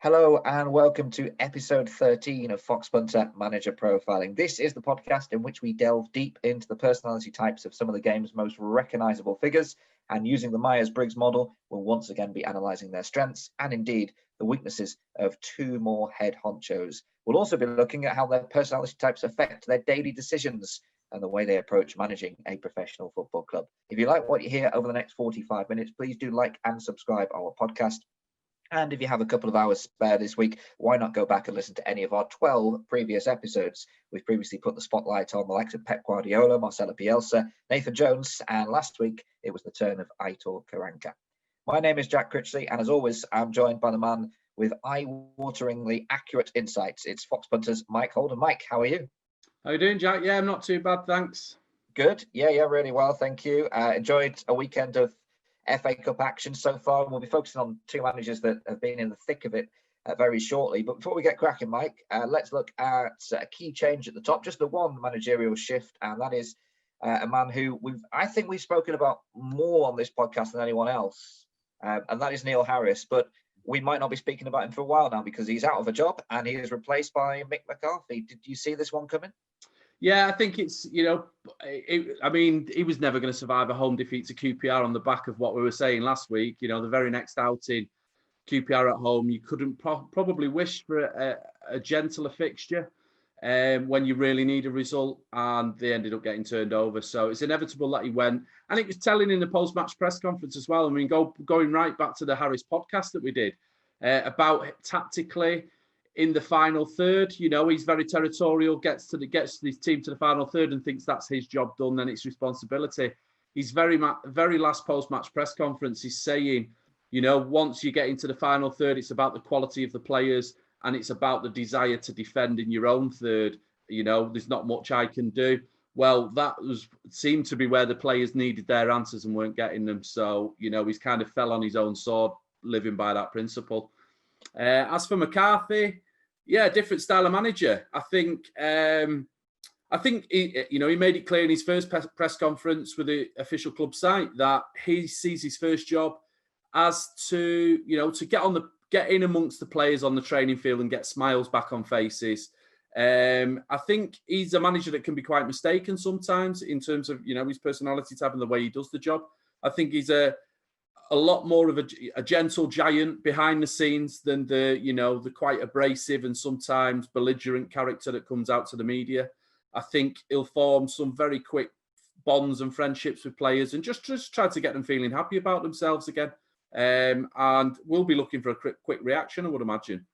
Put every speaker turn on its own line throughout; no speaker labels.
Hello and welcome to episode 13 of Foxpunter Manager Profiling. This is the podcast in which we delve deep into the personality types of some of the game's most recognizable figures, and using the Myers-Briggs model, we'll once again be analyzing their strengths and indeed the weaknesses of two more head honchos. We'll also be looking at how their personality types affect their daily decisions and the way they approach managing a professional football club. If you like what you hear over the next 45 minutes, please do like and subscribe our podcast. And if you have a couple of hours spare this week, why not go back and listen to any of our 12 previous episodes? We've previously put the spotlight on the likes of Pep Guardiola, Marcelo Bielsa, Nathan Jones, and last week it was the turn of Aitor Karanka. My name is Jack Critchley, and as always, I'm joined by the man with eye-wateringly accurate insights. It's Foxpunter's Mike Holden. Mike, how are you?
How are you doing, Jack? Yeah, I'm not too bad, thanks.
Good. Yeah, really well, thank you. Enjoyed a weekend of FA Cup action so far. We'll be focusing on two managers that have been in the thick of it very shortly. But before we get cracking, Mike, let's look at a key change at the top, just the one managerial shift, and that is a man who I think we've spoken about more on this podcast than anyone else, and that is Neil Harris. But we might not be speaking about him for a while now because he's out of a job and he is replaced by Mick McCarthy. Did you see this one coming?
Yeah, I think it's, he was never going to survive a home defeat to QPR on the back of what we were saying last week. The very next outing, QPR at home, you couldn't probably wish for a gentler fixture when you really need a result, and they ended up getting turned over. So it's inevitable that he went. And it was telling in the post-match press conference as well. I mean, going right back to the Harris podcast that we did about tactically, in the final third, he's very territorial, gets his team to the final third and thinks that's his job done, then it's responsibility. He's very last post-match press conference, he's saying, once you get into the final third, it's about the quality of the players and it's about the desire to defend in your own third. There's not much I can do. Well, seemed to be where the players needed their answers and weren't getting them. So, he's kind of fell on his own sword, living by that principle. As for McCarthy, yeah, different style of manager. I think he made it clear in his first press conference with the official club site that he sees his first job as to get in amongst the players on the training field and get smiles back on faces. I think he's a manager that can be quite mistaken sometimes in terms of his personality type and the way he does the job. I think he's a lot more of a gentle giant behind the scenes than the quite abrasive and sometimes belligerent character that comes out to the media. I think he'll form some very quick bonds and friendships with players and just try to get them feeling happy about themselves again. And we'll be looking for a quick reaction, I would imagine.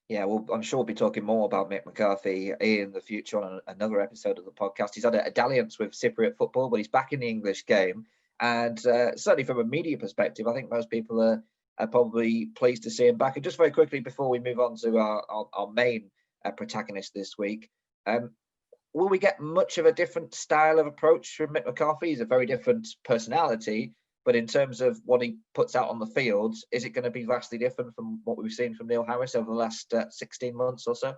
Yeah, well, I'm sure we'll be talking more about Mick McCarthy in the future on another episode of the podcast. He's had a dalliance with Cypriot football, but he's back in the English game. And certainly from a media perspective, I think most people are probably pleased to see him back. And just very quickly, before we move on to our main protagonist this week, will we get much of a different style of approach from Mick McCarthy? He's a very different personality, but in terms of what he puts out on the field, is it going to be vastly different from what we've seen from Neil Harris over the last 16 months or so?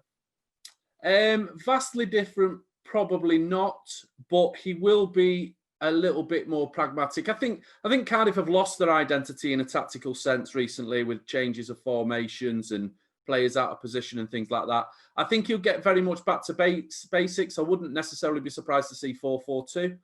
Vastly different, probably not, but he will be a little bit more pragmatic. I think Cardiff have lost their identity in a tactical sense recently with changes of formations and players out of position and things like that. I think he'll get very much back to basics. I wouldn't necessarily be surprised to see 4-4-2.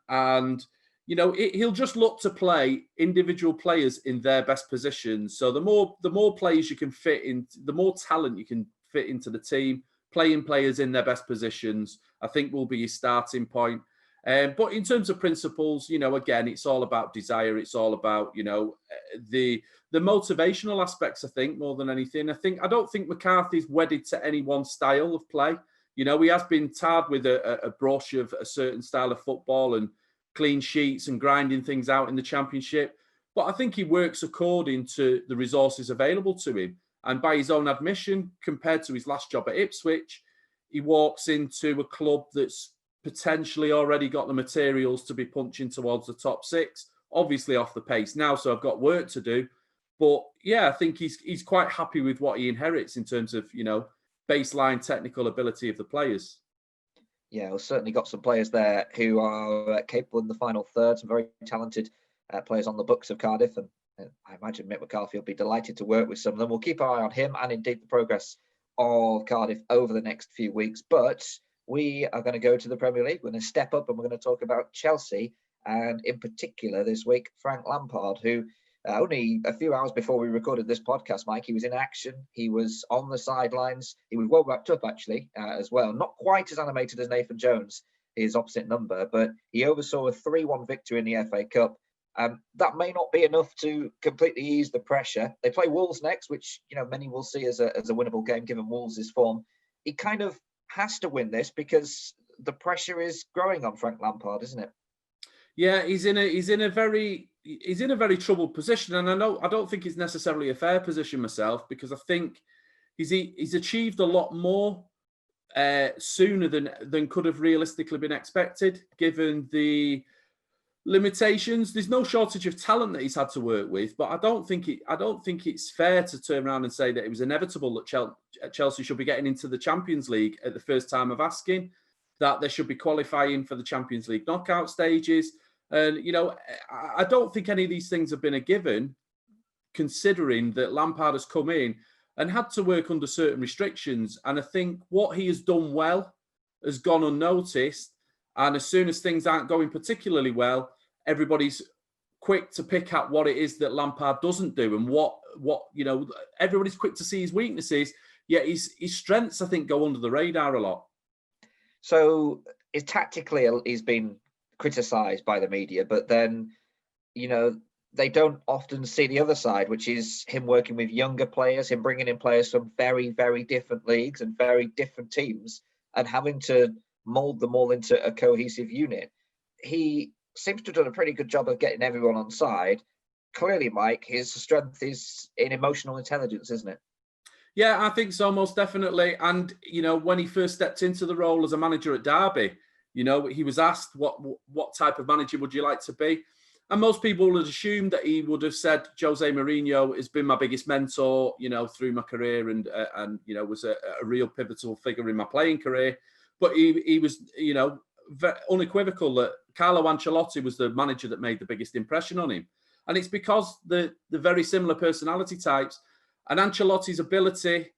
And he'll just look to play individual players in their best positions. So the more players you can fit in, the more talent you can fit into the team, playing players in their best positions, I think will be his starting point. But in terms of principles, again, it's all about desire. It's all about, the motivational aspects, I think, more than anything. I don't think McCarthy's wedded to any one style of play. He has been tarred with a brush of a certain style of football and clean sheets and grinding things out in the Championship. But I think he works according to the resources available to him. And by his own admission, compared to his last job at Ipswich, he walks into a club that's potentially already got the materials to be punching towards the top six, obviously off the pace now, so I've got work to do. But yeah, I think he's quite happy with what he inherits in terms of, baseline technical ability of the players.
Yeah, we've certainly got some players there who are capable in the final third, some very talented players on the books of Cardiff, and I imagine Mick McCarthy will be delighted to work with some of them. We'll keep our eye on him and indeed the progress of Cardiff over the next few weeks. But we are going to go to the Premier League. We're going to step up and we're going to talk about Chelsea. And in particular this week, Frank Lampard, who only a few hours before we recorded this podcast, Mike, he was in action. He was on the sidelines. He was well wrapped up, actually, as well. Not quite as animated as Nathan Jones, his opposite number, but he oversaw a 3-1 victory in the FA Cup. That may not be enough to completely ease the pressure. They play Wolves next, which many will see as a winnable game given Wolves' form. He kind of has to win this because the pressure is growing on Frank Lampard, isn't it?
Yeah, he's in a very troubled position, and I don't think it's necessarily a fair position myself, because I think he's achieved a lot more sooner than could have realistically been expected, given the limitations. There's no shortage of talent that he's had to work with, but I don't think it's fair to turn around and say that it was inevitable that Chelsea should be getting into the Champions League at the first time of asking, that they should be qualifying for the Champions League knockout stages. And, I don't think any of these things have been a given, considering that Lampard has come in and had to work under certain restrictions. And I think what he has done well has gone unnoticed. And as soon as things aren't going particularly well, everybody's quick to pick at what it is that Lampard doesn't do, and what everybody's quick to see his weaknesses. Yet his strengths, I think, go under the radar a lot.
So tactically, he's been criticised by the media, but then, they don't often see the other side, which is him working with younger players, him bringing in players from very, very different leagues and very different teams, and having to mould them all into a cohesive unit. He seems to have done a pretty good job of getting everyone on side. Clearly, Mike, his strength is in emotional intelligence, isn't it?
Yeah, I think so, most definitely. And, when he first stepped into the role as a manager at Derby, he was asked what type of manager would you like to be? And most people would assume that he would have said Jose Mourinho has been my biggest mentor, through my career, and was a real pivotal figure in my playing career. But he was, unequivocal that Carlo Ancelotti was the manager that made the biggest impression on him. And it's because the very similar personality types, and Ancelotti's ability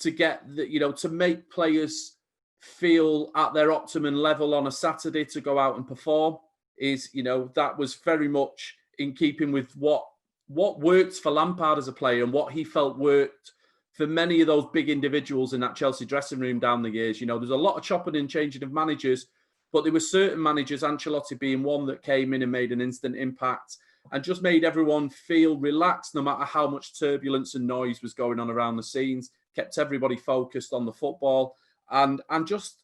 to get to make players feel at their optimum level on a Saturday to go out and perform is, that was very much in keeping with what worked for Lampard as a player and what he felt worked for many of those big individuals in that Chelsea dressing room down the years. There's a lot of chopping and changing of managers, but there were certain managers, Ancelotti being one, that came in and made an instant impact and just made everyone feel relaxed no matter how much turbulence and noise was going on around the scenes, kept everybody focused on the football, and just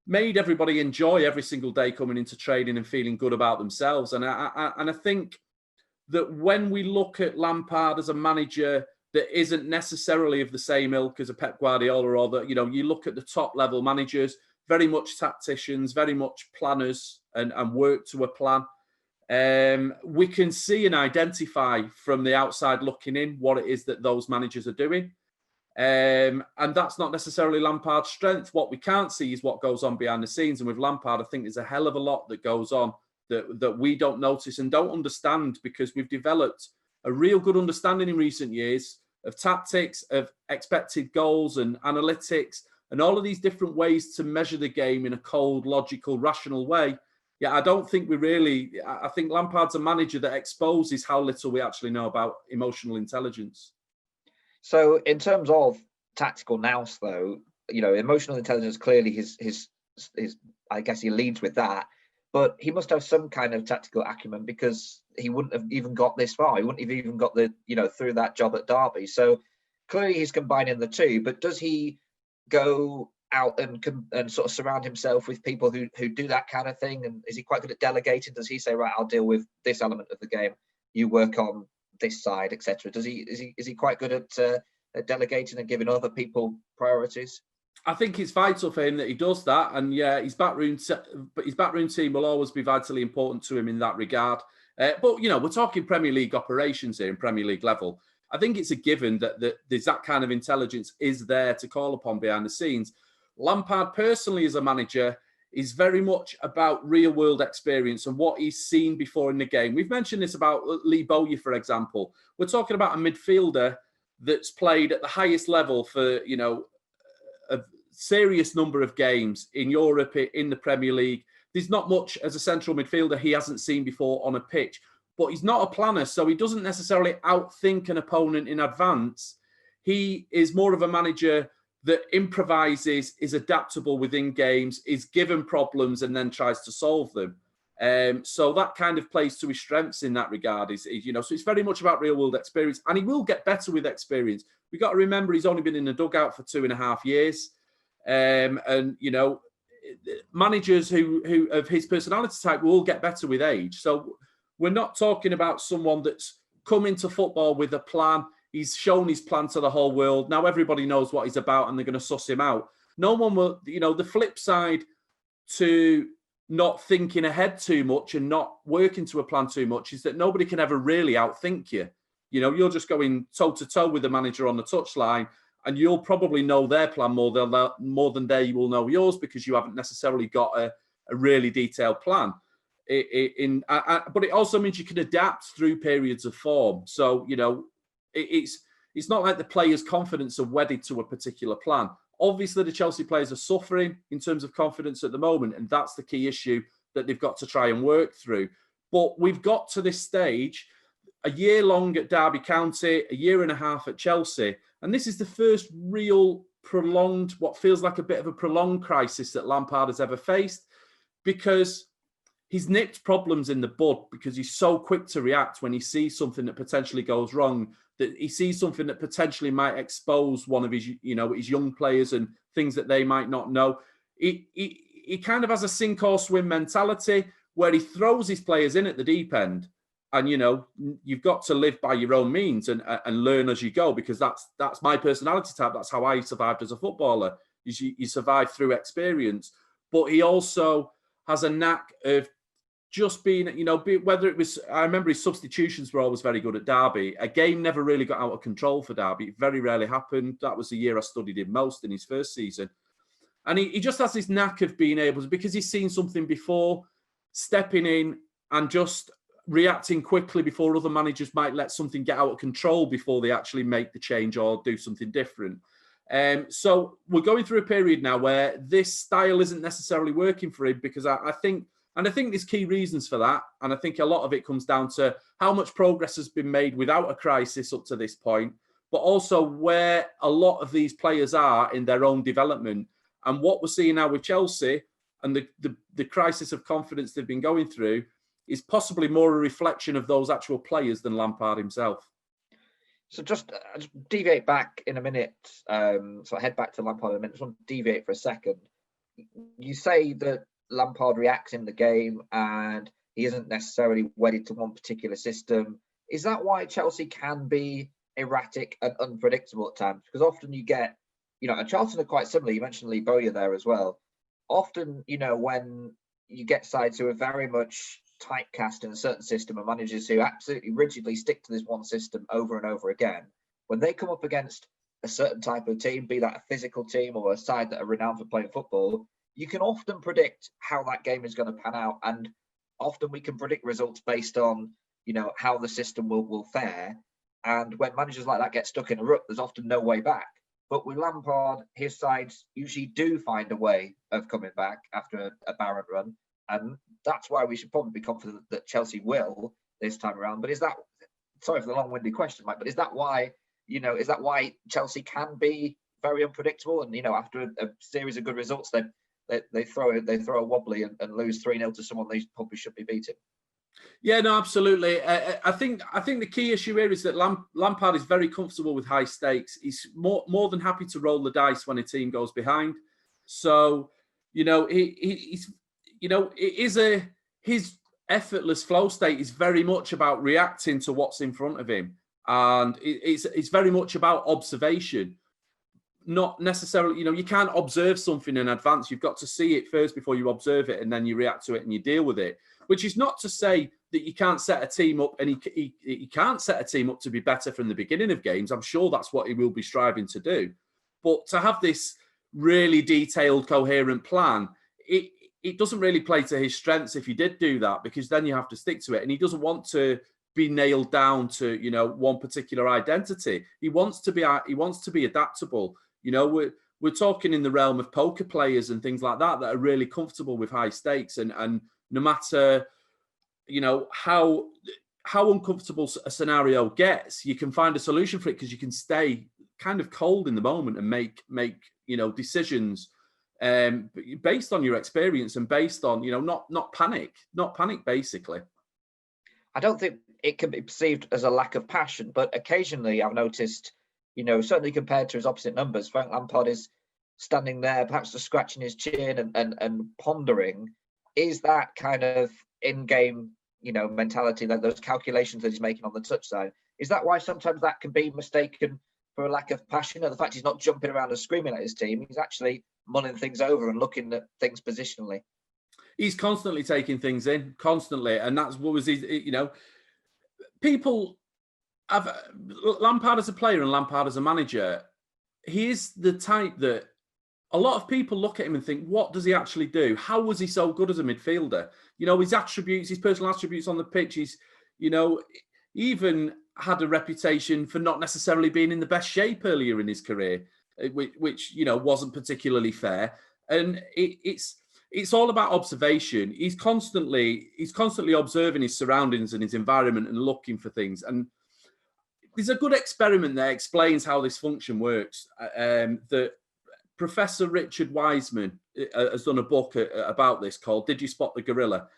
made everybody enjoy every single day coming into training and feeling good about themselves. And I think that when we look at Lampard as a manager that isn't necessarily of the same ilk as a Pep Guardiola, or that, you look at the top level managers, very much tacticians, very much planners, and work to a plan. We can see and identify from the outside looking in what it is that those managers are doing. And that's not necessarily Lampard's strength. What we can't see is what goes on behind the scenes. And with Lampard, I think there's a hell of a lot that goes on that we don't notice and don't understand, because we've developed a real good understanding in recent years of tactics, of expected goals and analytics, and all of these different ways to measure the game in a cold, logical, rational way. Yeah, I don't think I think Lampard's a manager that exposes how little we actually know about emotional intelligence.
So in terms of tactical nous, though, emotional intelligence, clearly his I guess he leads with that, but he must have some kind of tactical acumen, because he wouldn't have even got this far. He wouldn't have even got through that job at Derby. So clearly he's combining the two, but does he go out and sort of surround himself with people who do that kind of thing? And is he quite good at delegating? Does he say, right, I'll deal with this element of the game, you work on this side, etc.? Is he quite good at delegating and giving other people priorities?
I think it's vital for him that he does that, and yeah, his backroom team will always be vitally important to him in that regard. But we're talking Premier League operations here, in Premier League level. I think it's a given that there's that kind of intelligence is there to call upon behind the scenes. Lampard personally, as a manager, is very much about real-world experience and what he's seen before in the game. We've mentioned this about Lee Bowyer, for example. We're talking about a midfielder that's played at the highest level for, a serious number of games in Europe, in the Premier League. There's not much as a central midfielder he hasn't seen before on a pitch, but he's not a planner, so he doesn't necessarily outthink an opponent in advance. He is more of a manager that improvises, is adaptable within games, is given problems and then tries to solve them. So that kind of plays to his strengths in that regard. So it's very much about real world experience, and he will get better with experience. We've got to remember he's only been in the dugout for 2.5 years. Managers who of his personality type will get better with age. So we're not talking about someone that's come into football with a plan. He's shown his plan to the whole world. Now everybody knows what he's about and they're going to suss him out. No one will, the flip side to not thinking ahead too much and not working to a plan too much is that nobody can ever really outthink you. You're just going toe-to-toe with the manager on the touchline, and you'll probably know their plan more than they will know yours, because you haven't necessarily got a really detailed plan. But it also means you can adapt through periods of form. So, it's not like the players' confidence are wedded to a particular plan. Obviously, the Chelsea players are suffering in terms of confidence at the moment, and that's the key issue that they've got to try and work through. But we've got to this stage, a year long at Derby County, a year and a half at Chelsea, and this is the first real prolonged, what feels like a bit of a prolonged crisis that Lampard has ever faced, because he's nipped problems in the bud, because he's so quick to react when he sees something that potentially goes wrong, that he sees something that potentially might expose one of his, his young players and things that they might not know. He kind of has a sink or swim mentality where he throws his players in at the deep end. And, you've got to live by your own means and learn as you go, because that's my personality type. That's how I survived as a footballer. You survive through experience. But he also has a knack of just being, whether it was, I remember his substitutions were always very good at Derby. A game never really got out of control for Derby. It very rarely happened. That was the year I studied him most, in his first season. And he just has this knack of being able to, because he's seen something before, stepping in and just reacting quickly before other managers might let something get out of control before they actually make the change or do something different. So we're going through a period now where this style isn't necessarily working for him, because I think there's key reasons for that. And I think a lot of it comes down to how much progress has been made without a crisis up to this point, but also where a lot of these players are in their own development. And what we're seeing now with Chelsea and the crisis of confidence they've been going through is possibly more a reflection of those actual players than Lampard himself.
So just deviate back in a minute. So I head back to Lampard in a minute. Just want to deviate for a second. You say that Lampard reacts in the game and he isn't necessarily wedded to one particular system. Is that why Chelsea can be erratic and unpredictable at times? Because often you get, and Charlton are quite similar. You mentioned Lee Bowyer there as well. Often, when you get sides who are very much typecast in a certain system and managers who absolutely rigidly stick to this one system over and over again, when they come up against a certain type of team, be that a physical team or a side that are renowned for playing football, you can often predict how that game is going to pan out. And often we can predict results based on, how the system will fare. And when managers like that get stuck in a rut, there's often no way back. But with Lampard, his sides usually do find a way of coming back after a barren run. And that's why we should probably be confident that Chelsea will this time around. But is that, sorry for the long-winded question, Mike, but is that why Chelsea can be very unpredictable? And, after a series of good results, they throw a wobbly and lose 3-0 to someone they probably should be beating.
Yeah, no, absolutely. I think the key issue here is that Lampard is very comfortable with high stakes. He's more than happy to roll the dice when a team goes behind. So, his effortless flow state is very much about reacting to what's in front of him, and it's very much about observation. Not necessarily, you can't observe something in advance. You've got to see it first before you observe it, and then you react to it and you deal with it. Which is not to say that you can't set a team up, and he can't set a team up to be better from the beginning of games. I'm sure that's what he will be striving to do. But to have this really detailed, coherent plan, it doesn't really play to his strengths if you did do that, because then you have to stick to it. And he doesn't want to be nailed down to, one particular identity. He wants to be adaptable. We're talking in the realm of poker players and things like that are really comfortable with high stakes. And no matter, how uncomfortable a scenario gets, you can find a solution for it, because you can stay kind of cold in the moment and make decisions based on your experience and based on, not panic, basically.
I don't think it can be perceived as a lack of passion, but occasionally I've noticed, certainly compared to his opposite numbers, Frank Lampard is standing there, perhaps just scratching his chin and pondering. Is that kind of in-game, mentality, that those calculations that he's making on the touchline, is that why sometimes that can be mistaken for a lack of passion? Or the fact he's not jumping around and screaming at his team, he's actually mulling things over and looking at things positionally.
He's constantly taking things in, constantly, and that's what was his. People have Lampard as a player and Lampard as a manager. He is the type that a lot of people look at him and think, what does he actually do? How was he so good as a midfielder? His attributes, his personal attributes on the pitch. He's, even had a reputation for not necessarily being in the best shape earlier in his career, which wasn't particularly fair. And it's all about observation. He's constantly observing his surroundings and his environment and looking for things. And there's a good experiment that explains how this function works. That Professor Richard Wiseman has done a book about this called "Did You Spot the Gorilla?"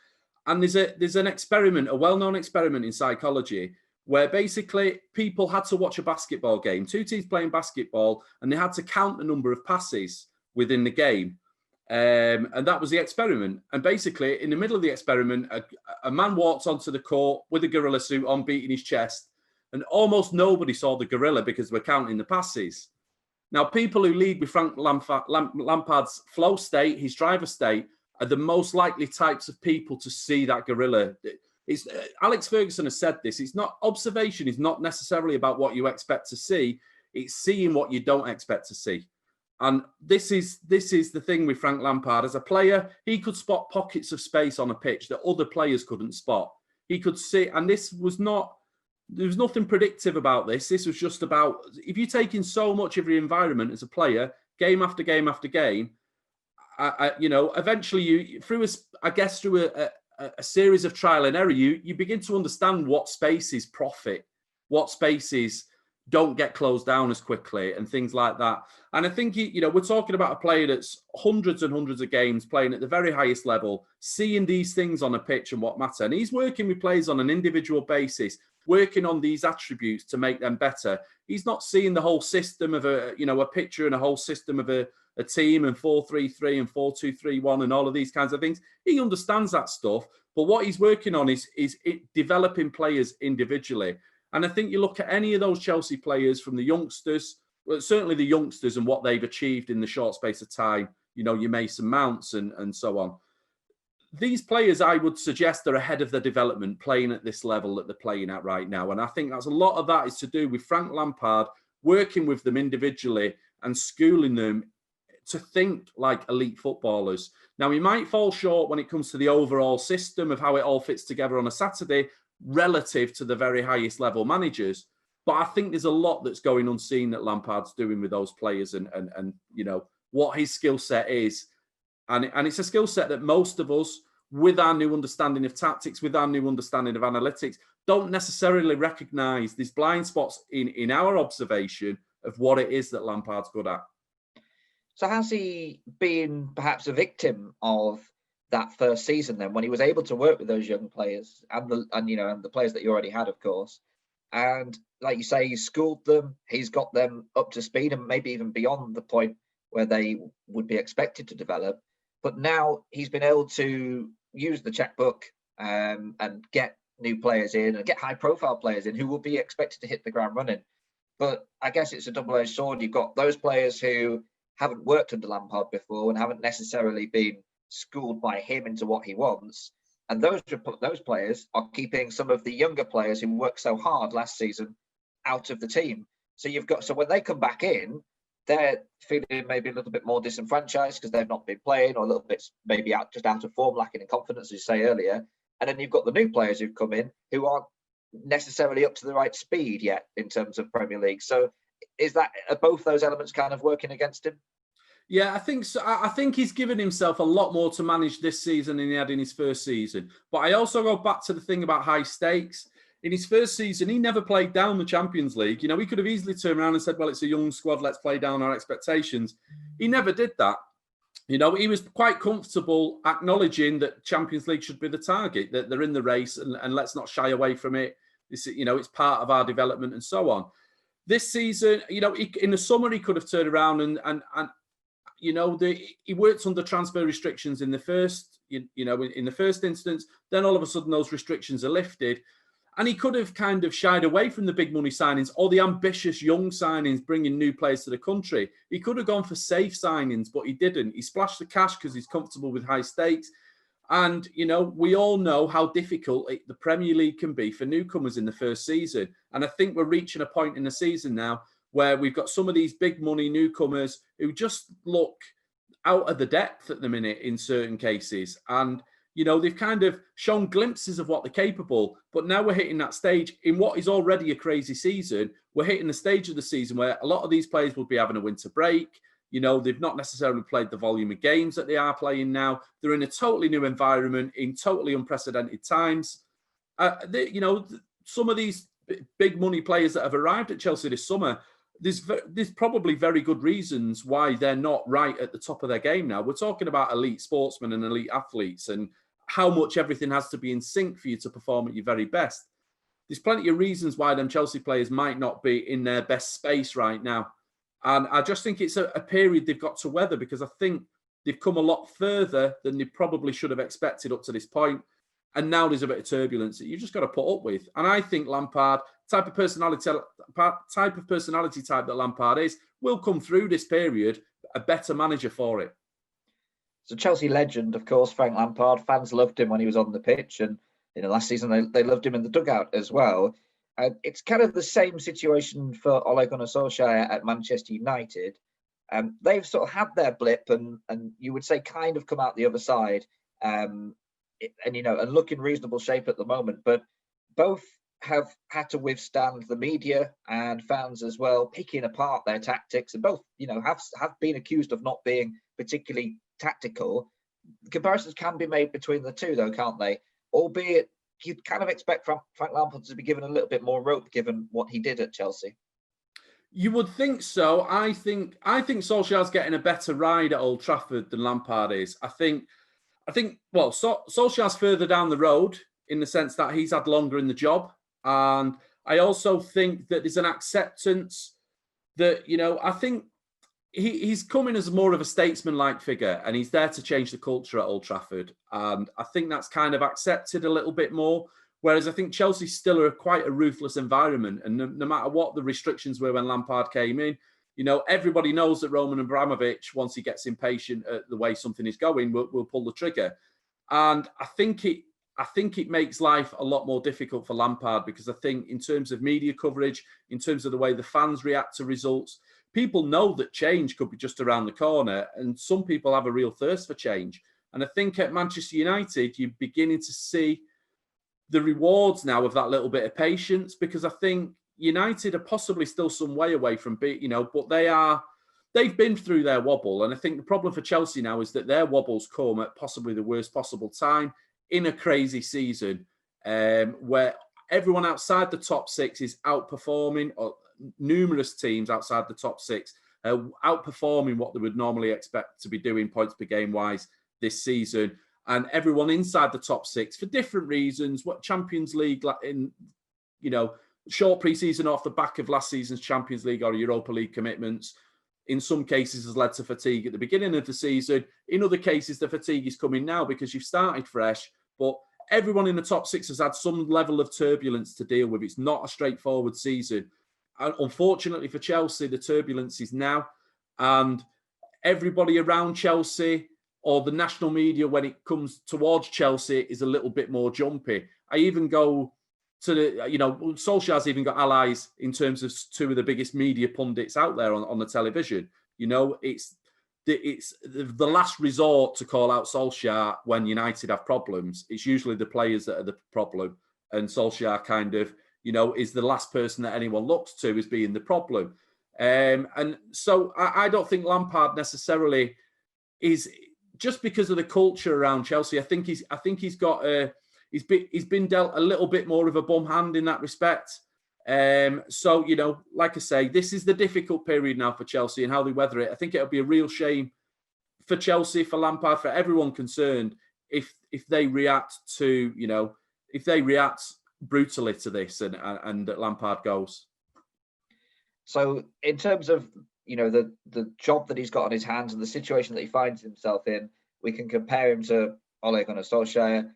And there's an experiment, a well-known experiment in psychology, where basically people had to watch a basketball game, two teams playing basketball, and they had to count the number of passes within the game. And that was the experiment. And basically, in the middle of the experiment, a man walked onto the court with a gorilla suit on, beating his chest, and almost nobody saw the gorilla because we're counting the passes. Now, people who lead with Frank Lampard's flow state, his driver state, are the most likely types of people to see that gorilla. Alex Ferguson has said this. It's not observation is not necessarily about what you expect to see. It's seeing what you don't expect to see. And this is the thing with Frank Lampard. As a player, he could spot pockets of space on a pitch that other players couldn't spot. He could see, and there was nothing predictive about this. This was just about, if you take in so much of your environment as a player, game after game after game, eventually you, through a series of trial and error, you begin to understand what spaces profit, what spaces don't get closed down as quickly, and things like that. And I think, we're talking about a player that's hundreds and hundreds of games playing at the very highest level, seeing these things on a pitch and what matter. And he's working with players on an individual basis, working on these attributes to make them better. He's not seeing the whole system of a picture and a whole system of a team and 4-3-3 and 4-2-3-1 and all of these kinds of things. He understands that stuff, but what he's working on is developing players individually. And I think you look at any of those Chelsea players, from the youngsters, well, certainly the youngsters and what they've achieved in the short space of time, your Mason Mounts and so on. These players, I would suggest, are ahead of their development, playing at this level that they're playing at right now. And I think that's a lot of that is to do with Frank Lampard working with them individually and schooling them to think like elite footballers. Now, he might fall short when it comes to the overall system of how it all fits together on a Saturday relative to the very highest level managers. But I think there's a lot that's going unseen that Lampard's doing with those players and what his skill set is. And it's a skill set that most of us, with our new understanding of tactics, with our new understanding of analytics, don't necessarily recognise these blind spots in our observation of what it is that Lampard's good at.
So has he been perhaps a victim of that first season then, when he was able to work with those young players and the players that you already had, of course, and like you say, he's schooled them, he's got them up to speed and maybe even beyond the point where they would be expected to develop. But now he's been able to use the checkbook and get new players in and get high-profile players in who will be expected to hit the ground running. But I guess it's a double-edged sword. You've got those players who haven't worked under Lampard before and haven't necessarily been schooled by him into what he wants. And those players are keeping some of the younger players who worked so hard last season out of the team. So when they come back in, they're feeling maybe a little bit more disenfranchised because they've not been playing, or a little bit maybe out of form, lacking in confidence, as you say earlier. And then you've got the new players who've come in who aren't necessarily up to the right speed yet in terms of Premier League. So are both those elements kind of working against him?
Yeah, I think so. I think he's given himself a lot more to manage this season than he had in his first season. But I also go back to the thing about high stakes. In his first season, he never played down the Champions League. He could have easily turned around and said, well, it's a young squad, let's play down our expectations. He never did that. He was quite comfortable acknowledging that Champions League should be the target, that they're in the race, and let's not shy away from it. It's part of our development and so on. This season, in the summer, he could have turned around and he worked under transfer restrictions in the first, in the first instance. Then all of a sudden, those restrictions are lifted. And he could have kind of shied away from the big money signings or the ambitious young signings, bringing new players to the country. He could have gone for safe signings, but he didn't. He splashed the cash because he's comfortable with high stakes. And, we all know how difficult the Premier League can be for newcomers in the first season. And I think we're reaching a point in the season now where we've got some of these big money newcomers who just look out of the depth at the minute in certain cases. And, they've kind of shown glimpses of what they're capable, but now we're hitting that stage in what is already a crazy season. We're hitting the stage of the season where a lot of these players will be having a winter break. They've not necessarily played the volume of games that they are playing now. They're in a totally new environment in totally unprecedented times. Some of these big money players that have arrived at Chelsea this summer, there's probably very good reasons why they're not right at the top of their game now. We're talking about elite sportsmen and elite athletes and how much everything has to be in sync for you to perform at your very best. There's plenty of reasons why them Chelsea players might not be in their best space right now. And I just think it's a period they've got to weather, because I think they've come a lot further than they probably should have expected up to this point. And now there's a bit of turbulence that you've just got to put up with. And I think Lampard, type of personality type that Lampard is, will come through this period a better manager for it.
So Chelsea legend, of course, Frank Lampard. Fans loved him when he was on the pitch, and last season they loved him in the dugout as well. It's kind of the same situation for Ole Gunnar Solskjaer at Manchester United. They've sort of had their blip, and you would say kind of come out the other side, and look in reasonable shape at the moment. But both have had to withstand the media and fans as well picking apart their tactics, and both have been accused of not being particularly tactical. Comparisons can be made between the two, though, can't they? Albeit you'd kind of expect Frank Lampard to be given a little bit more rope, given what he did at Chelsea.
You would think so. I think Solskjaer's getting a better ride at Old Trafford than Lampard is. I think Solskjaer's further down the road in the sense that he's had longer in the job, and I also think that there's an acceptance that I think he's coming as more of a statesman-like figure, and he's there to change the culture at Old Trafford. And I think that's kind of accepted a little bit more. Whereas I think Chelsea still are quite a ruthless environment. And no matter what the restrictions were when Lampard came in, everybody knows that Roman Abramovich, once he gets impatient at the way something is going, will pull the trigger. And I think it makes life a lot more difficult for Lampard, because I think in terms of media coverage, in terms of the way the fans react to results, people know that change could be just around the corner, and some people have a real thirst for change. And I think at Manchester United, you're beginning to see the rewards now of that little bit of patience, because I think United are possibly still some way away from being, but they've been through their wobble. And I think the problem for Chelsea now is that their wobbles come at possibly the worst possible time in a crazy season, where everyone outside the top six is outperforming, or numerous teams outside the top six outperforming what they would normally expect to be doing points per game wise this season. And everyone inside the top six, for different reasons, what Champions League in, short pre-season off the back of last season's Champions League or Europa League commitments, in some cases has led to fatigue at the beginning of the season. In other cases, the fatigue is coming now because you've started fresh. But everyone in the top six has had some level of turbulence to deal with. It's not a straightforward season. And unfortunately for Chelsea, the turbulence is now. And everybody around Chelsea, or the national media when it comes towards Chelsea, is a little bit more jumpy. I even go to the, Solskjaer's even got allies in terms of two of the biggest media pundits out there on the television. It's the last resort to call out Solskjaer when United have problems. It's usually the players that are the problem, and Solskjaer kind of, is the last person that anyone looks to as being the problem. And so I don't think Lampard necessarily is, just because of the culture around Chelsea. I think he's been dealt a little bit more of a bum hand in that respect. So, like I say, this is the difficult period now for Chelsea and how they weather it. I think it'll be a real shame for Chelsea, for Lampard, for everyone concerned, if they react brutally to this and Lampard goes.
So in terms of, the job that he's got on his hands and the situation that he finds himself in, we can compare him to Ole Gunnar Solskjaer.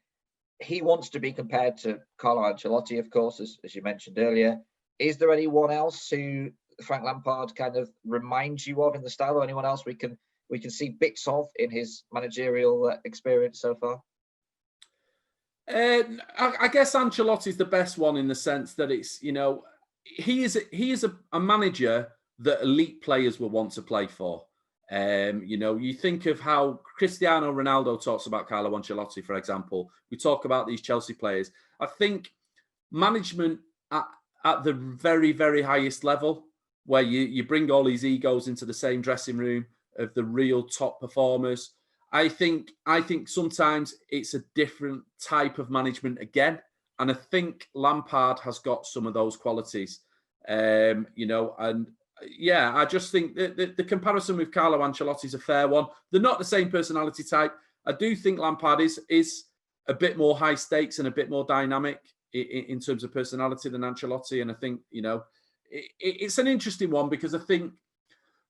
He wants to be compared to Carlo Ancelotti, of course, as you mentioned earlier. Is there anyone else who Frank Lampard kind of reminds you of in the style, or anyone else we can see bits of in his managerial experience so far?
I guess Ancelotti's the best one in the sense that it's, he is a manager that elite players will want to play for. You think of how Cristiano Ronaldo talks about Carlo Ancelotti, for example. We talk about these Chelsea players. I think management at the very, very highest level, where you bring all these egos into the same dressing room of the real top performers, I think sometimes it's a different type of management again. And I think Lampard has got some of those qualities, and yeah, I just think that the comparison with Carlo Ancelotti is a fair one. They're not the same personality type. I do think Lampard is a bit more high stakes and a bit more dynamic in terms of personality than Ancelotti. And I think, it's an interesting one, because I think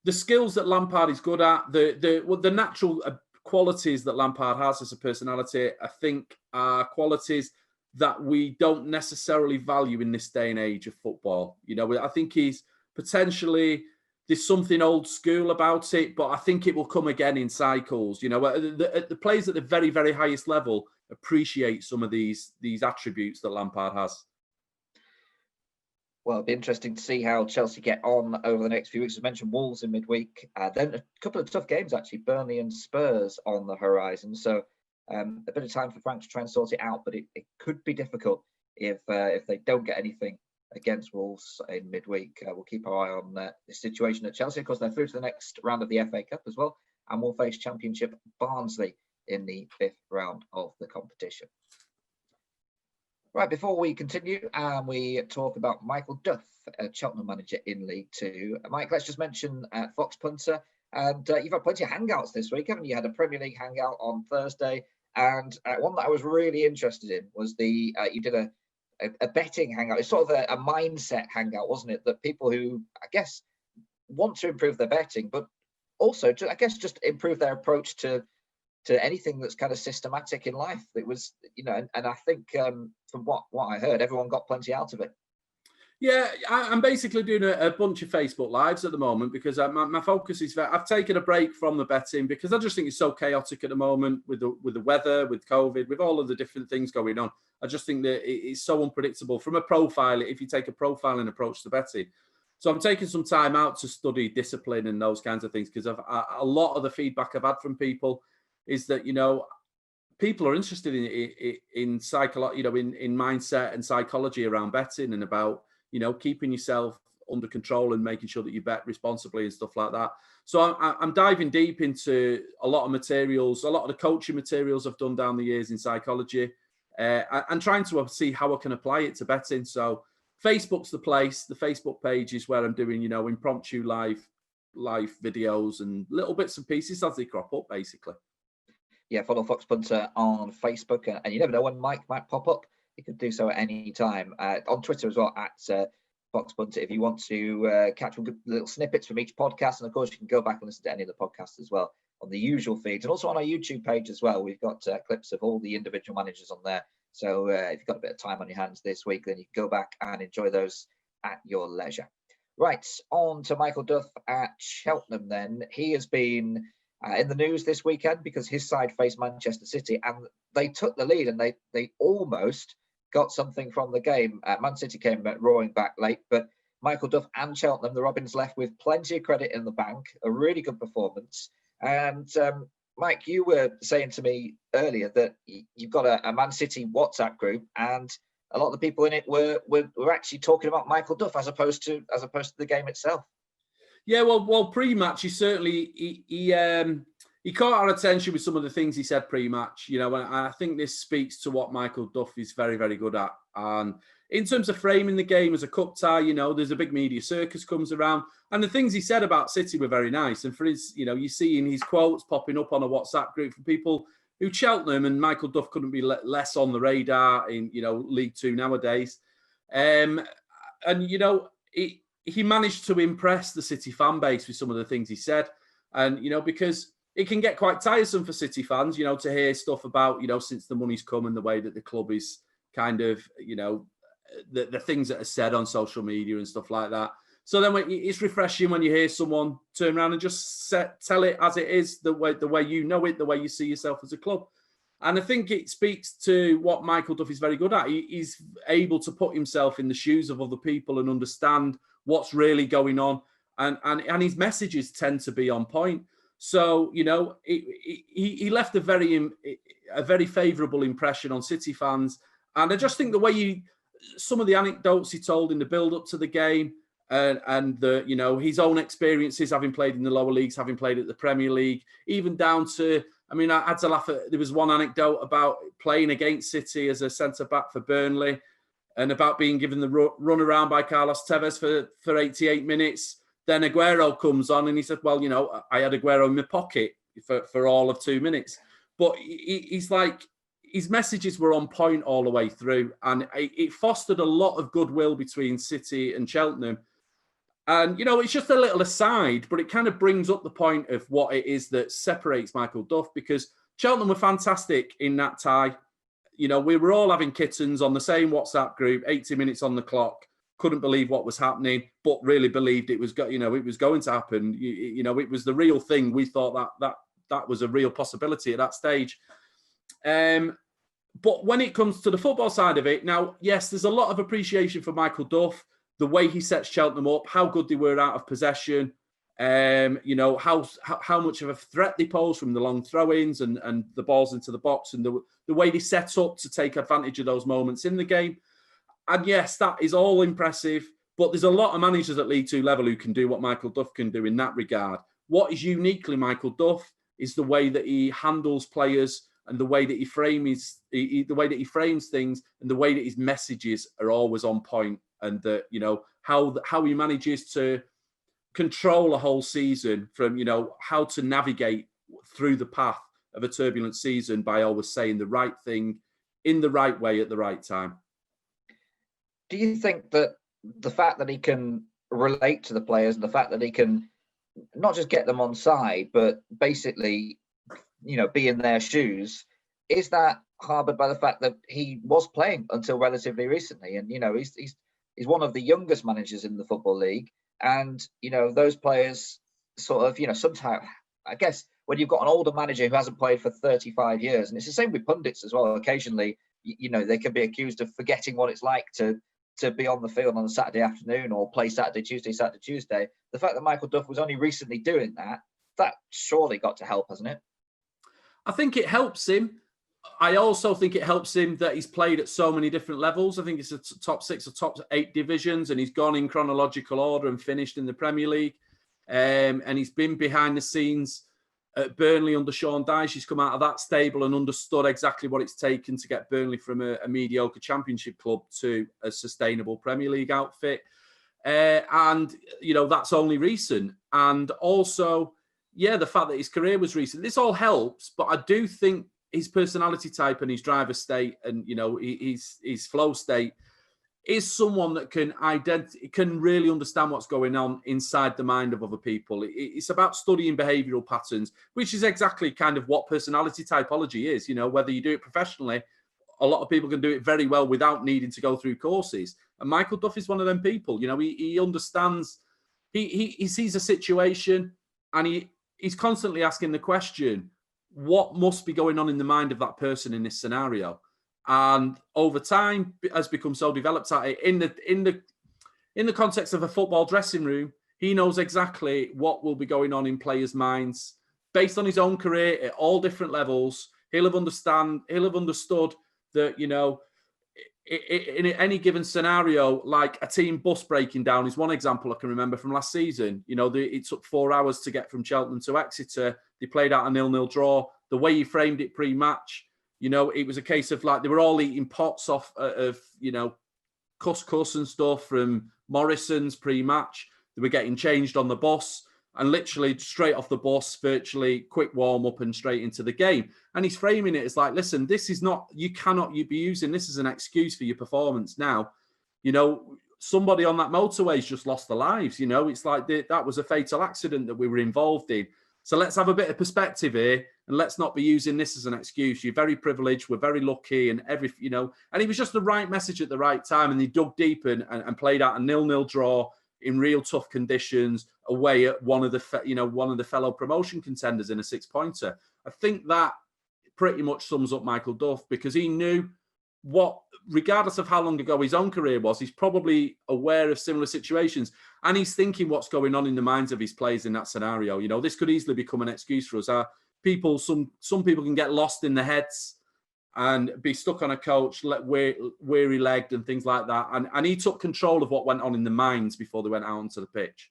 the skills that Lampard is good at, the natural qualities that Lampard has as a personality, I think are qualities that we don't necessarily value in this day and age of football. I think he's potentially, there's something old school about it, but I think it will come again in cycles. The players at the very, very highest level appreciate some of these attributes that Lampard has.
Well, it'll be interesting to see how Chelsea get on over the next few weeks. As mentioned, Wolves in midweek, then a couple of tough games actually, Burnley and Spurs on the horizon. So a bit of time for Frank to try and sort it out, but it could be difficult if they don't get anything against Wolves in midweek. We'll keep our eye on the situation at Chelsea. Of course, they're through to the next round of the FA Cup as well, and we'll face Championship Barnsley in the 5th round of the competition. Right, before we continue and we talk about Michael Duff, Cheltenham manager in League Two. Mike, let's just mention Foxpunter. And you've had plenty of hangouts this week, haven't you? You had a Premier League hangout on Thursday, and one that I was really interested in was you did a betting hangout. It's sort of a mindset hangout, wasn't it? That people who, I guess, want to improve their betting, but also to, I guess, just improve their approach to anything that's kind of systematic in life. It was, and I think from what I heard, everyone got plenty out of it.
Yeah, I'm basically doing a bunch of Facebook Lives at the moment, because my focus is I've taken a break from the betting, because I just think it's so chaotic at the moment with the weather, with COVID, with all of the different things going on. I just think that it's so unpredictable from a profile, if you take a profiling approach to betting. So I'm taking some time out to study discipline and those kinds of things, because a lot of the feedback I've had from people is that, people are interested in psychology, in mindset and psychology around betting, and about, keeping yourself under control and making sure that you bet responsibly and stuff like that. So I'm diving deep into a lot of materials, a lot of the coaching materials I've done down the years in psychology, and trying to see how I can apply it to betting. So Facebook's the place. The Facebook page is where I'm doing, impromptu live videos and little bits and pieces as they crop up, basically.
Yeah, follow Foxpunter on Facebook, and you never know when Mike might pop up. You can do so at any time. On Twitter as well, at Foxpunter, if you want to catch some good little snippets from each podcast. And of course, you can go back and listen to any of the podcasts as well on the usual feeds, and also on our YouTube page as well. We've got clips of all the individual managers on there. So if you've got a bit of time on your hands this week, then you can go back and enjoy those at your leisure. Right, on to Michael Duff at Cheltenham then. He has been in the news this weekend because his side faced Manchester City, and they took the lead, and they almost got something from the game. Man City came roaring back late, but Michael Duff and Cheltenham, the Robins, left with plenty of credit in the bank. A really good performance. And Mike, you were saying to me earlier that you've got a Man City WhatsApp group, and a lot of the people in it were actually talking about Michael Duff as opposed to the game itself.
Yeah, well, pre-match, he caught our attention with some of the things he said pre-match, and I think this speaks to what Michael Duff is very, very good at. And in terms of framing the game as a cup tie, there's a big media circus comes around, and the things he said about City were very nice. And for his, you see in his quotes popping up on a WhatsApp group for people who Cheltenham and Michael Duff couldn't be less on the radar in, League Two nowadays. He managed to impress the City fan base with some of the things he said. And, because it can get quite tiresome for City fans, to hear stuff about, since the money's come and the way that the club is kind of, the things that are said on social media and stuff like that. So then it's refreshing when you hear someone turn around and just tell it as it is, the way you know it, the way you see yourself as a club. And I think it speaks to what Michael Duff is very good at. He's able to put himself in the shoes of other people and understand what's really going on. And his messages tend to be on point. So, he left a very favourable impression on City fans. And I just think the way some of the anecdotes he told in the build-up to the game, and his own experiences, having played in the lower leagues, having played at the Premier League, even down to, I had to laugh at, there was one anecdote about playing against City as a centre-back for Burnley and about being given the run around by Carlos Tevez for 88 minutes. Then Aguero comes on and he said, well, I had Aguero in my pocket for all of 2 minutes. But he's like, his messages were on point all the way through, and it fostered a lot of goodwill between City and Cheltenham. And, it's just a little aside, but it kind of brings up the point of what it is that separates Michael Duff, because Cheltenham were fantastic in that tie. We were all having kittens on the same WhatsApp group, 80 minutes on the clock, couldn't believe what was happening, but really believed it was, it was going to happen. It was the real thing. We thought that was a real possibility at that stage. But when it comes to the football side of it, now, yes, there's a lot of appreciation for Michael Duff, the way he sets Cheltenham up, how good they were out of possession, how much of a threat they pose from the long throw-ins and the balls into the box, and the way they set up to take advantage of those moments in the game. And yes, that is all impressive, but there's a lot of managers at League Two level who can do what Michael Duff can do in that regard. What is uniquely Michael Duff is the way that he handles players and the way that he frames things, and the way that his messages are always on point, and that how he manages to control a whole season from how to navigate through the path of a turbulent season by always saying the right thing in the right way at the right time.
Do you think that the fact that he can relate to the players and the fact that he can not just get them on side, but basically, be in their shoes, is that harboured by the fact that he was playing until relatively recently? And, he's one of the youngest managers in the Football League. And, those players sort of, sometimes, I guess, when you've got an older manager who hasn't played for 35 years, and it's the same with pundits as well, occasionally, they can be accused of forgetting what it's like to be on the field on a Saturday afternoon or play Saturday, Tuesday. The fact that Michael Duff was only recently doing that surely got to help, hasn't it?
I think it helps him. I also think it helps him that he's played at so many different levels. I think it's a top 6 or top 8 divisions, and he's gone in chronological order and finished in the Premier League. And he's been behind the scenes at Burnley under Sean Dyche. He's come out of that stable and understood exactly what it's taken to get Burnley from a mediocre Championship club to a sustainable Premier League outfit. And, that's only recent. And also, the fact that his career was recent. This all helps, but I do think his personality type and his driver state and, his flow state is someone that can really understand what's going on inside the mind of other people. It's about studying behavioural patterns, which is exactly kind of what personality typology is. Whether you do it professionally, a lot of people can do it very well without needing to go through courses. And Michael Duff is one of them people. He understands, he sees a situation and he's constantly asking the question, what must be going on in the mind of that person in this scenario? and over time has become so developed at it. In the context of a football dressing room, he knows exactly what will be going on in players' minds based on his own career at all different levels. He'll have understood that, you know, in any given scenario, like a team bus breaking down is one example I can remember from last season. You know, it took 4 hours to get from Cheltenham to Exeter. They played out a 0-0 draw. The way he framed it pre-match, you know, it was a case of like they were all eating pots off of, you know, couscous and stuff from Morrison's pre-match. They were getting changed on the bus and literally straight off the bus, virtually quick warm-up and straight into the game. And he's framing it as like, listen, this is not, you be using this as an excuse for your performance now. You know, somebody on that motorway's just lost their lives. You know, it's like that was a fatal accident that we were involved in. So let's have a bit of perspective here and let's not be using this as an excuse. You're very privileged. We're very lucky and you know, and it was just the right message at the right time. And they dug deep and played out a 0-0 draw in real tough conditions away at one of the fellow promotion contenders in a 6-pointer. I think that pretty much sums up Michael Duff, because he knew what, regardless of how long ago his own career was, he's probably aware of similar situations and he's thinking what's going on in the minds of his players in that scenario. You know, this could easily become an excuse for us. Some people can get lost in their heads and be stuck on a coach, weary-legged and things like that. And he took control of what went on in the minds before they went out onto the pitch.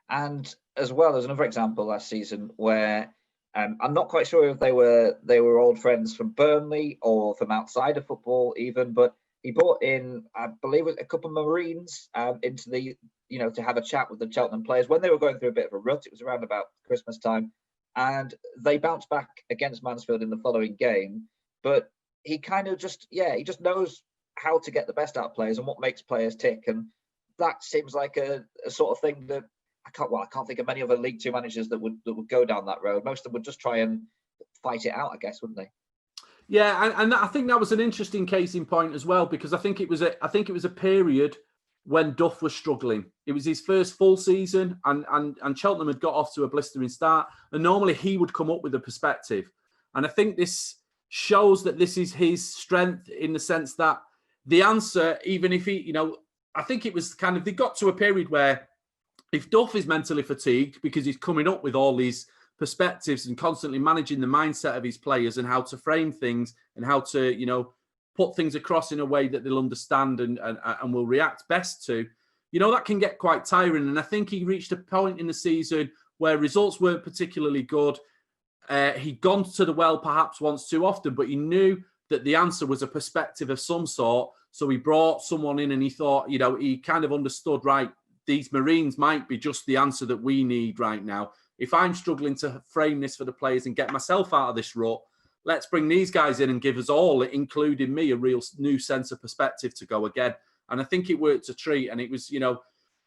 And
as well, there's another example last season where I'm not quite sure if they were old friends from Burnley or from outside of football even, but he brought in, I believe, a couple of Marines into the, you know, to have a chat with the Cheltenham players when they were going through a bit of a rut. It was around about Christmas time, and they bounced back against Mansfield in the following game. But he kind of he just knows how to get the best out of players and what makes players tick. And that seems like a sort of thing that I can't think of many other League Two managers that would go down that road. Most of them would just try and fight it out, I guess, wouldn't they?
Yeah, and I think that was an interesting case in point as well, because I think it was a period when Duff was struggling. It was his first full season, and Cheltenham had got off to a blistering start. And normally he would come up with a perspective, and I think this shows that this is his strength in the sense that the answer, even if he, you know, I think it was kind of, they got to a period where if Duff is mentally fatigued because he's coming up with all these perspectives and constantly managing the mindset of his players and how to frame things and how to, you know, put things across in a way that they'll understand and will react best to, you know, that can get quite tiring. And I think he reached a point in the season where results weren't particularly good. He'd gone to the well perhaps once too often, but he knew that the answer was a perspective of some sort. So he brought someone in and he thought, you know, he kind of understood, right, these Marines might be just the answer that we need right now. If I'm struggling to frame this for the players and get myself out of this rut, let's bring these guys in and give us all, including me, a real new sense of perspective to go again. And I think it worked a treat. And it was, you know,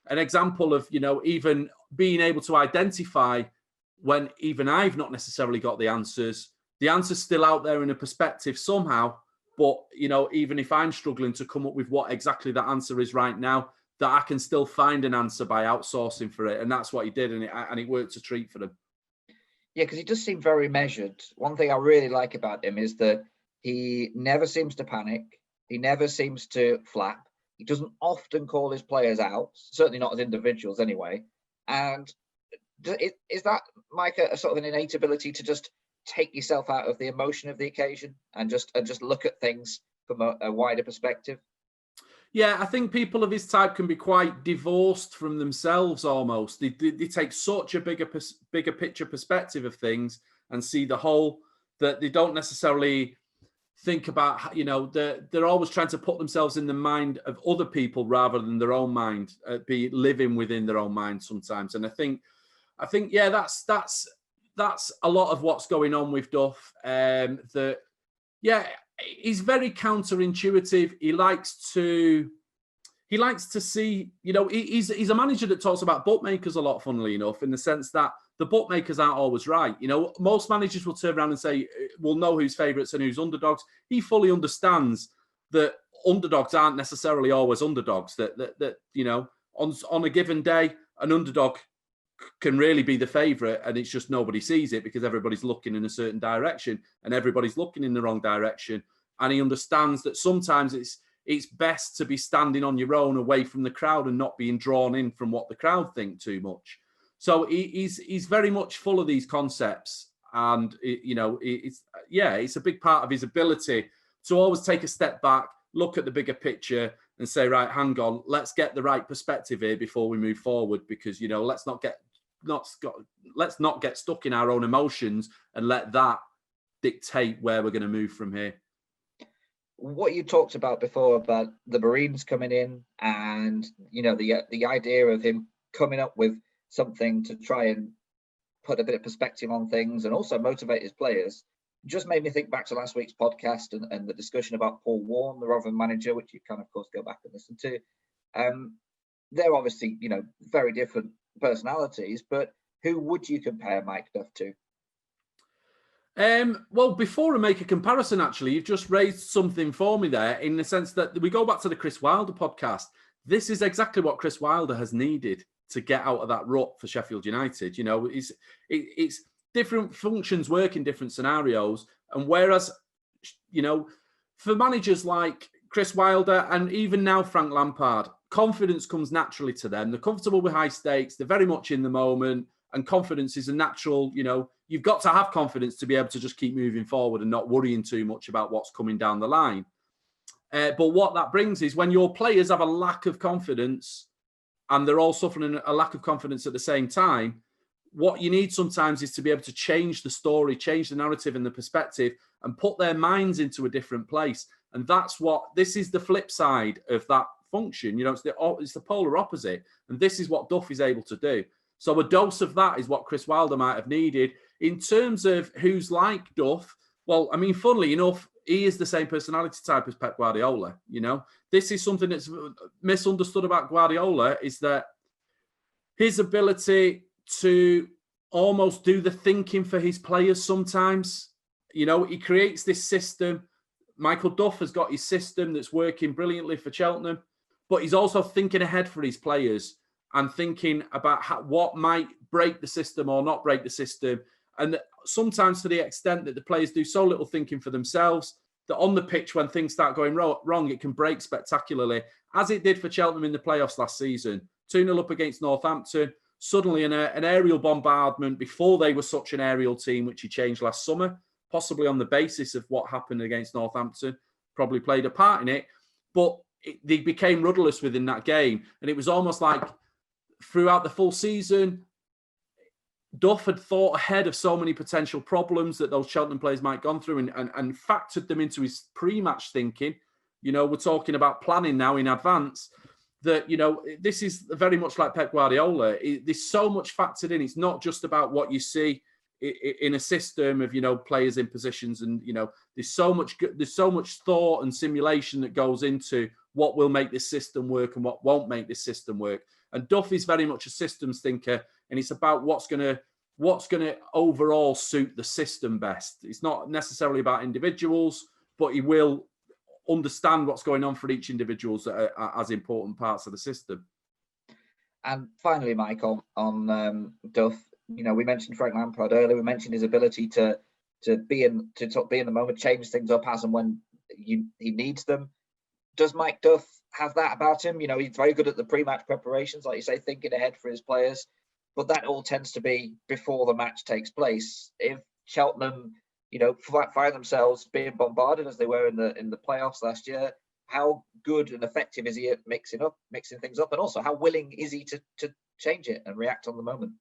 an example of, you know, even being able to identify when even I've not necessarily got the answer's still out there in a perspective somehow. But, you know, even if I'm struggling to come up with what exactly that answer is right now, that I can still find an answer by outsourcing for it. And that's what he did. And it worked a treat for them.
Yeah, because he does seem very measured. One thing I really like about him is that he never seems to panic. He never seems to flap. He doesn't often call his players out, certainly not as individuals anyway. And is that, Mike, a sort of an innate ability to just take yourself out of the emotion of the occasion and just look at things from a wider perspective?
Yeah, I think people of his type can be quite divorced from themselves almost. They take such a bigger picture perspective of things and see the whole, that they don't necessarily think about, you know, they're always trying to put themselves in the mind of other people rather than their own mind, be living within their own mind sometimes. And I think, yeah, that's a lot of what's going on with Duff. He's very counterintuitive. He likes to see, you know, he's a manager that talks about bookmakers a lot, funnily enough, in the sense that the bookmakers aren't always right. You know, most managers will turn around and say, we'll know who's favourites and who's underdogs. He fully understands that underdogs aren't necessarily always underdogs, that you know, on a given day, an underdog can really be the favourite, and it's just nobody sees it because everybody's looking in a certain direction and everybody's looking in the wrong direction. and he understands that sometimes it's best to be standing on your own away from the crowd and not being drawn in from what the crowd think too much. So he's very much full of these concepts, and it's a big part of his ability to always take a step back, look at the bigger picture, and say, right, hang on, let's get the right perspective here before we move forward, because let's not get stuck in our own emotions and let that dictate where we're going to move from here.
What you talked about before about the Marines coming in, and the idea of him coming up with something to try and put a bit of perspective on things and also motivate his players, just made me think back to last week's podcast and the discussion about Paul Warne, the Rotherham manager, which you can of course go back and listen to. They're obviously very different personalities, but who would you compare Mike Duff to?
Well, before I make a comparison, actually, you've just raised something for me there, in the sense that we go back to the Chris Wilder podcast. This is exactly what Chris Wilder has needed to get out of that rut for Sheffield United. It's different functions work in different scenarios. And whereas, for managers like Chris Wilder and even now Frank Lampard, confidence comes naturally to them. They're comfortable with high stakes. They're very much in the moment. And confidence is a natural, you've got to have confidence to be able to just keep moving forward and not worrying too much about what's coming down the line. But what that brings is when your players have a lack of confidence and they're all suffering a lack of confidence at the same time, what you need sometimes is to be able to change the story, change the narrative and the perspective, and put their minds into a different place. And this is the flip side of that function. It's the polar opposite. And this is what Duff is able to do. So a dose of that is what Chris Wilder might have needed. In terms of who's like Duff, well, I mean, funnily enough, he is the same personality type as Pep Guardiola. This is something that's misunderstood about Guardiola, is that his ability to almost do the thinking for his players sometimes. He creates this system. Michael Duff has got his system that's working brilliantly for Cheltenham, but he's also thinking ahead for his players and thinking about what might break the system or not break the system. And sometimes to the extent that the players do so little thinking for themselves that on the pitch, when things start going wrong, it can break spectacularly, as it did for Cheltenham in the playoffs last season. 2-0 up against Northampton, suddenly an aerial bombardment before they were such an aerial team, which he changed last summer, possibly on the basis of what happened against Northampton, probably played a part in it. But they became rudderless within that game. And it was almost like throughout the full season, Duff had thought ahead of so many potential problems that those Cheltenham players might have gone through and factored them into his pre-match thinking. We're talking about planning now in advance, that, this is very much like Pep Guardiola. There's so much factored in. It's not just about what you see in a system of, players in positions. And, there's so much thought and simulation that goes into what will make this system work and what won't make this system work. And Duff is very much a systems thinker, and it's about what's going to overall suit the system best. It's not necessarily about individuals, but he will understand what's going on for each individual as important parts of the system.
And finally, Mike, on Duff, we mentioned Frank Lampard earlier. We mentioned his ability to be in the moment, change things up as and when he needs them. Does Mike Duff have that about him? He's very good at the pre-match preparations, like you say, thinking ahead for his players, but that all tends to be before the match takes place. If Cheltenham, find themselves being bombarded as they were in the playoffs last year, how good and effective is he at mixing things up, and also how willing is he to change it and react on the moment?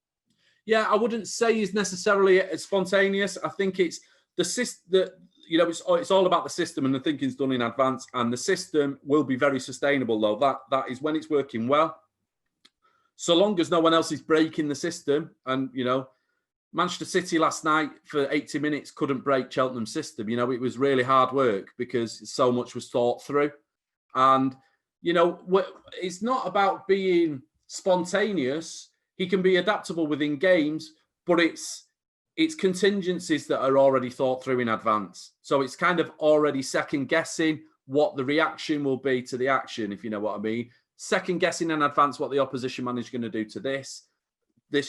Yeah, I wouldn't say he's necessarily spontaneous. I think it's the system. It's all about the system, and the thinking's done in advance. And the system will be very sustainable, though. That is when it's working well. So long as no one else is breaking the system, and Manchester City last night for 80 minutes couldn't break Cheltenham's system. It was really hard work because so much was thought through. And it's not about being spontaneous. He can be adaptable within games, but it's contingencies that are already thought through in advance. So it's kind of already second guessing what the reaction will be to the action, if you know what I mean. Second guessing in advance what the opposition manager is going to do to this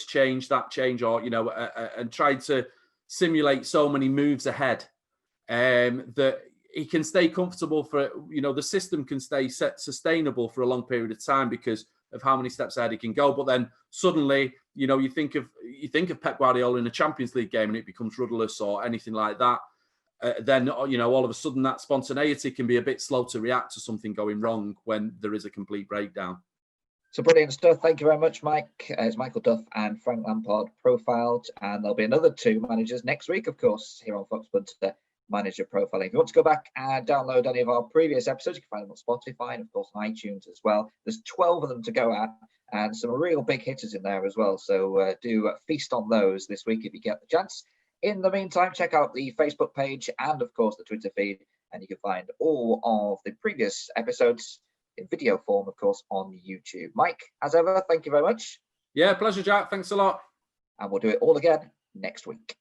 change, that change, or, and trying to simulate so many moves ahead that he can stay comfortable for, the system can stay sustainable for a long period of time because of how many steps ahead he can go. But then suddenly, you think of Pep Guardiola in a Champions League game and it becomes rudderless or anything like that. Then, all of a sudden that spontaneity can be a bit slow to react to something going wrong when there is a complete breakdown.
So brilliant stuff. Thank you very much, Mike. It's Michael Duff and Frank Lampard profiled, and there'll be another 2 managers next week, of course, here on Foxpunter Manager Profiling. If you want to go back and download any of our previous episodes, you can find them on Spotify and, of course, on iTunes as well. There's 12 of them to go at, and some real big hitters in there as well. So do feast on those this week if you get the chance. In the meantime, check out the Facebook page and, of course, the Twitter feed, and you can find all of the previous episodes in video form, of course, on YouTube. Mike, as ever, thank you very much.
Yeah, pleasure, Jack. Thanks a lot.
And we'll do it all again next week.